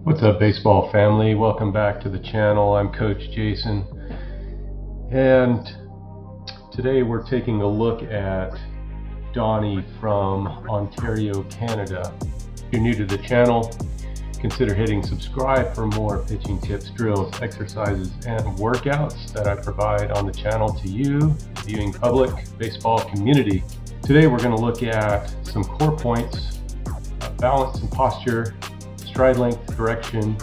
What's up, baseball family? Welcome back to the channel. I'm Coach Jason, and today we're taking a look at Donnie from Ontario, Canada. If you're new to the channel, consider hitting subscribe for more pitching tips, drills, exercises, and workouts that I provide on the channel to you, the viewing public, baseball community. Today we're going to look at some core points, balance and posture, stride length, direction,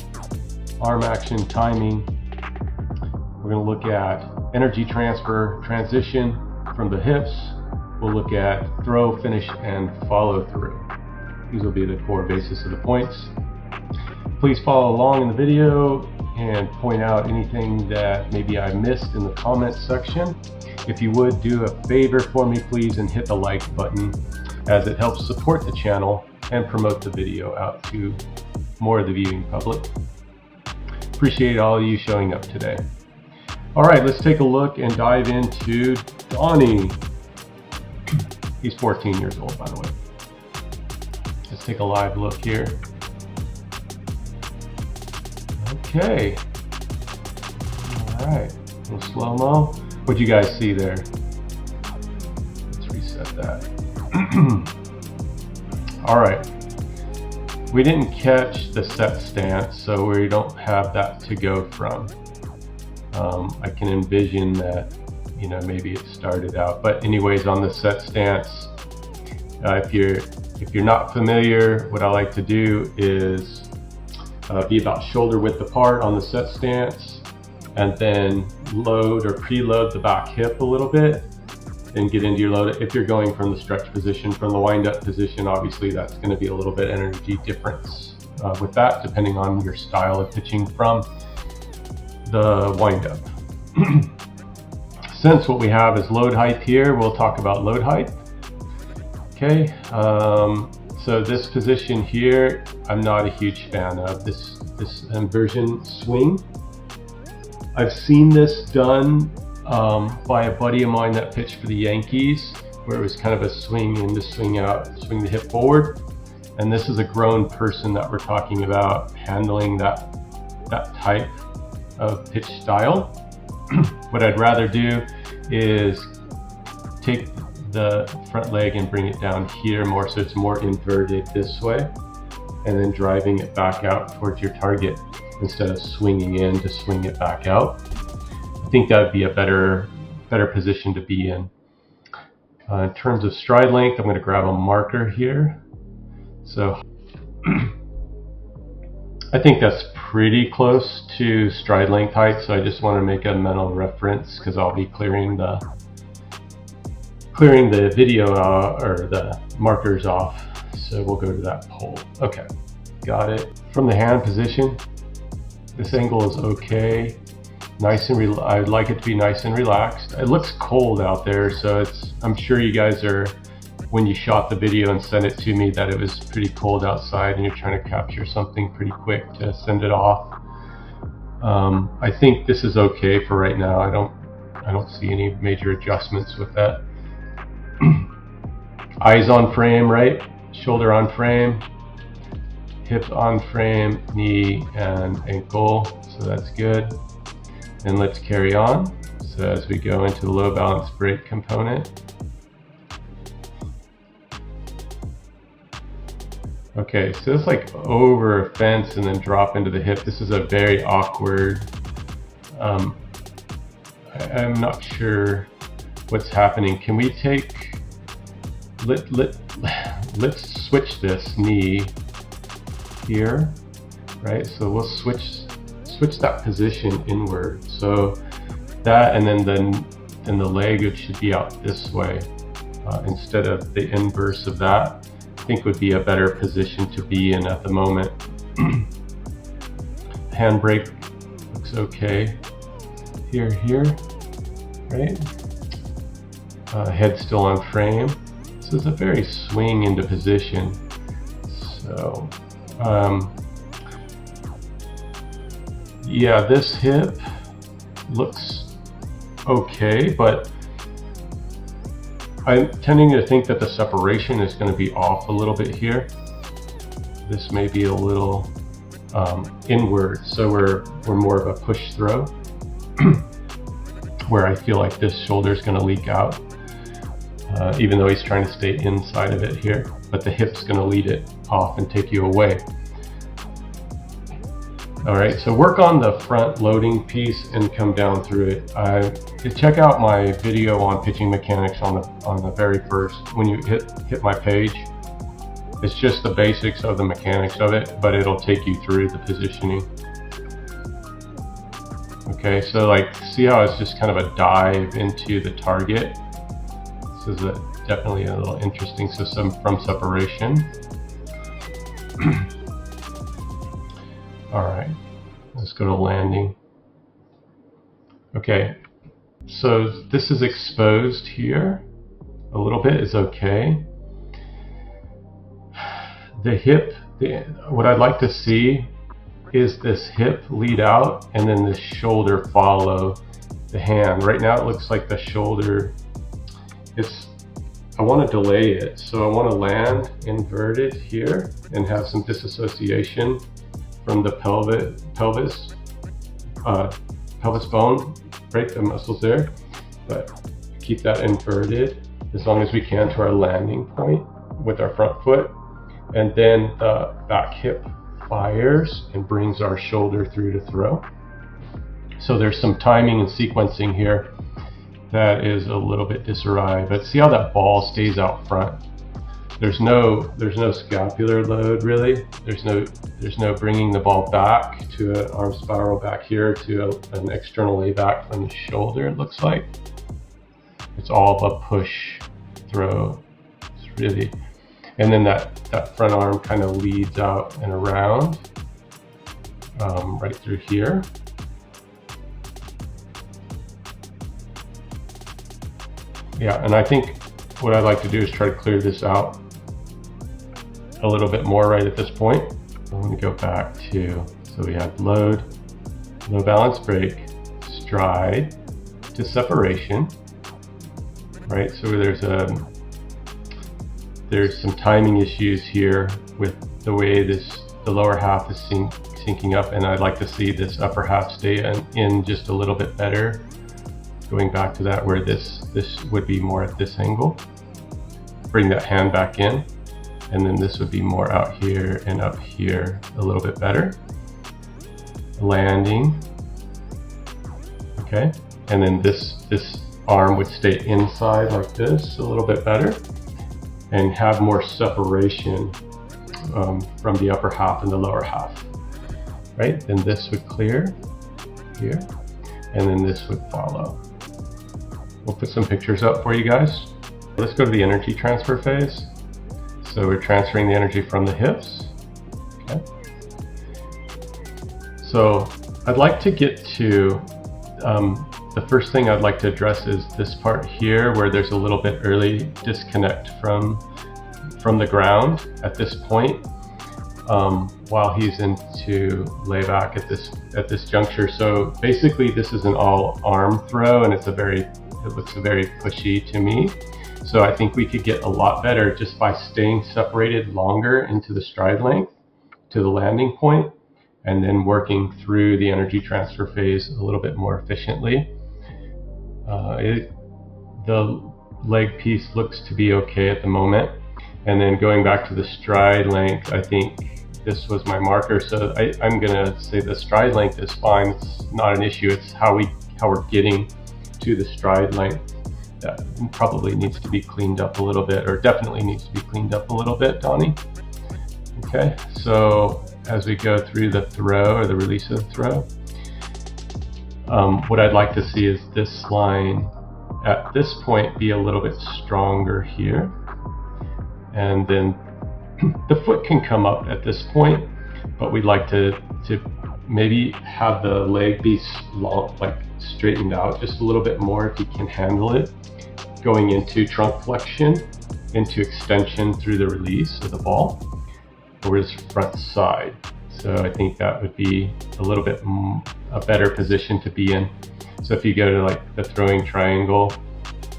arm action, timing. We're going to look at energy transfer, transition from the hips. We'll look at throw, finish, and follow through. These will be the core basis of the points. Please follow along in the video and point out anything that maybe I missed in the comments section. If you would do a favor for me, please, and hit the like button, as it helps support the channel and promote the video out to more of the viewing public. Appreciate all of you showing up today. All right, let's take a look and dive into Donnie. He's 14 years old, by the way. Let's take a live look here. Okay. All right, a little slow-mo. What'd you guys see there? Let's reset that. All right. We didn't catch the set stance, so we don't have that to go from. I can envision that, maybe it started out. But anyways, on the set stance, if you're not familiar, what I like to do is be about shoulder width apart on the set stance, and then load or preload the back hip a little bit, and get into your load. If you're going from the stretch position, from the wind-up position, obviously that's going to be a little bit energy difference with that, depending on your style of pitching from the wind-up. Since what we have is load height here, we'll talk about load height. Okay, so this position here, I'm not a huge fan of this inversion swing. I've seen this done by a buddy of mine that pitched for the Yankees, where it was kind of a swing in to swing out, swing the hip forward. And this is a grown person that we're talking about handling that type of pitch style. What I'd rather do is take the front leg and bring it down here more, so it's more inverted this way, and then driving it back out towards your target instead of swinging in to swing it back out. I think that would be a better position to be in. In terms of stride length, I'm going to grab a marker here. So I think that's pretty close to stride length height, so I just want to make a mental reference because I'll be clearing the video or the markers off. So we'll go to that pole. Okay, got it. From the hand position, this angle is okay. Nice and I'd like it to be nice and relaxed. It looks cold out there, so I'm sure you guys are, when you shot the video and sent it to me, that it was pretty cold outside and you're trying to capture something pretty quick to send it off. I think this is okay for right now. I don't see any major adjustments with that. Eyes on frame, right? Shoulder on frame, hips on frame, knee and ankle, so that's good. And let's carry on. So as we go into the low balance break component. Okay, so it's like over a fence and then drop into the hip. This is a very awkward, I'm not sure what's happening. Can we take, let's switch this knee here, right? So we'll switch that position inward, so that, and then the leg should be out this way instead of the inverse of that. I think would be a better position to be in at the moment. Handbrake looks okay here, right? Head still on frame, so it's a very swing into position. So yeah, this hip looks okay, but I'm tending to think that the separation is going to be off a little bit here. This may be a little inward, so we're more of a push throw, where I feel like this shoulder is going to leak out, even though he's trying to stay inside of it here, but the hip's going to lead it off and take you away. All right, so work on the front loading piece and come down through it. Check out my video on pitching mechanics on the very first, when you hit my page. It's just the basics of the mechanics of it, but it'll take you through the positioning. Okay, so like, see how it's just kind of a dive into the target? This is definitely a little interesting system from separation. All right, let's go to landing. Okay, so this is exposed here. A little bit is okay. The hip, what I'd like to see is this hip lead out and then this shoulder follow the hand. Right now it looks like the shoulder is, I want to delay it. So I want to land inverted here and have some disassociation from the pelvis bone, right? The muscles there, but keep that inverted as long as we can to our landing point with our front foot. And then the back hip fires and brings our shoulder through to throw. So there's some timing and sequencing here that is a little bit disarray, but see how that ball stays out front. There's no scapular load really. There's no bringing the ball back to an arm spiral back here to an external lay back from the shoulder, it looks like. It's all a push throw. It's really, and then that front arm kind of leads out and around, right through here. Yeah, and I think what I'd like to do is try to clear this out a little bit more right at this point. I'm going to go back to, so we have load, low balance break, stride to separation, right? So there's some timing issues here with the way the lower half is syncing up, and I'd like to see this upper half stay in just a little bit better. Going back to that, where this would be more at this angle. Bring that hand back in, and then this would be more out here and up here a little bit better. Landing, okay, and then this arm would stay inside like this a little bit better, and have more separation from the upper half and the lower half, right? Then this would clear here, and then this would follow. We'll put some pictures up for you guys. Let's go to the energy transfer phase. So we're transferring the energy from the hips. Okay. So I'd like to get to, the first thing I'd like to address is this part here where there's a little bit early disconnect from the ground at this point, while he's into layback at this juncture. So basically this is an all arm throw, and it looks very pushy to me. So I think we could get a lot better just by staying separated longer into the stride length to the landing point, and then working through the energy transfer phase a little bit more efficiently. The leg piece looks to be okay at the moment. And then going back to the stride length, I think this was my marker. So I'm gonna say the stride length is fine. It's not an issue. It's how we're getting to the stride length that probably needs to be cleaned up a little bit, or definitely needs to be cleaned up a little bit, Donnie. Okay, so as we go through the throw or the release of the throw, what I'd like to see is this line at this point be a little bit stronger here, and then the foot can come up at this point, but we'd like to maybe have the leg be long, like straightened out just a little bit more if you can handle it, going into trunk flexion, into extension through the release of the ball over this front side. So I think that would be a little bit a better position to be in. So if you go to like the throwing triangle,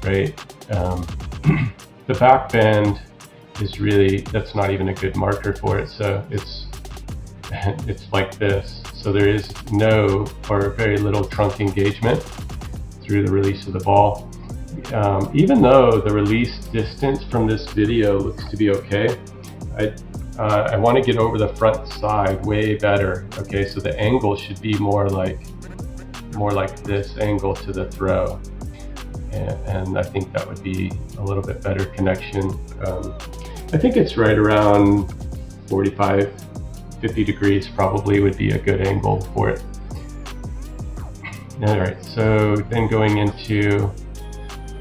right, the back bend is really, that's not even a good marker for it. So it's like this. So there is no or very little trunk engagement through the release of the ball. Even though the release distance from this video looks to be okay, I want to get over the front side way better. Okay, so the angle should be more like this angle to the throw, and I think that would be a little bit better connection. I think it's right around 45, 50 degrees probably would be a good angle for it. All right, so then going into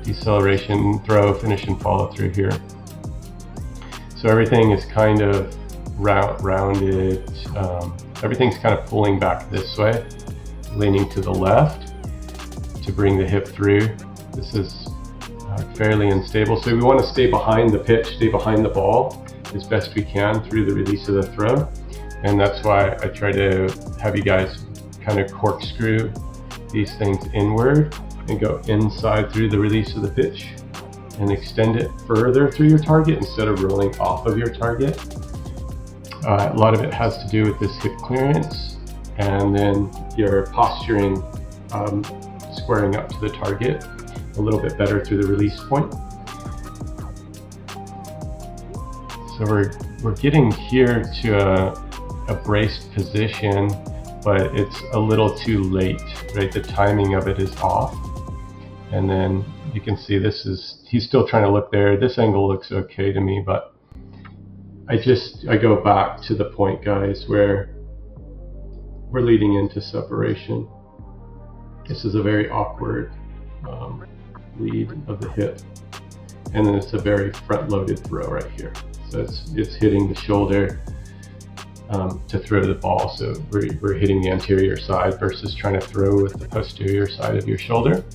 deceleration, throw, finish, and follow through here. So everything is kind of rounded. Everything's kind of pulling back this way, leaning to the left to bring the hip through. This is fairly unstable, so we want to stay behind the pitch, stay behind the ball as best we can through the release of the throw. And that's why I try to have you guys kind of corkscrew these things inward and go inside through the release of the pitch and extend it further through your target instead of rolling off of your target. A lot of it has to do with this hip clearance and then your posturing, squaring up to the target a little bit better through the release point. So we're getting here to a braced position, but it's a little too late, right? The timing of it is off. And then you can see he's still trying to look there. This angle looks okay to me, but I go back to the point, guys, where we're leading into separation. This is a very awkward lead of the hip. And then it's a very front-loaded throw right here. So it's hitting the shoulder to throw the ball. So we're hitting the anterior side versus trying to throw with the posterior side of your shoulder.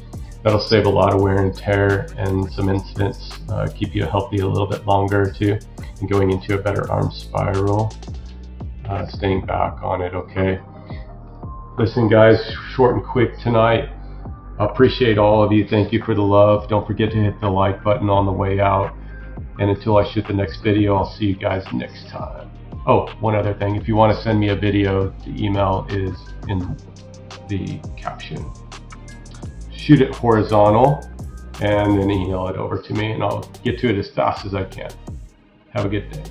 That'll save a lot of wear and tear and some incidents, keep you healthy a little bit longer too, and going into a better arm spiral, staying back on it, okay? Listen guys, short and quick tonight. I appreciate all of you. Thank you for the love. Don't forget to hit the like button on the way out. And until I shoot the next video, I'll see you guys next time. Oh, one other thing. If you want to send me a video, the email is in the caption. Shoot it horizontal and then email it over to me, and I'll get to it as fast as I can. Have a good day.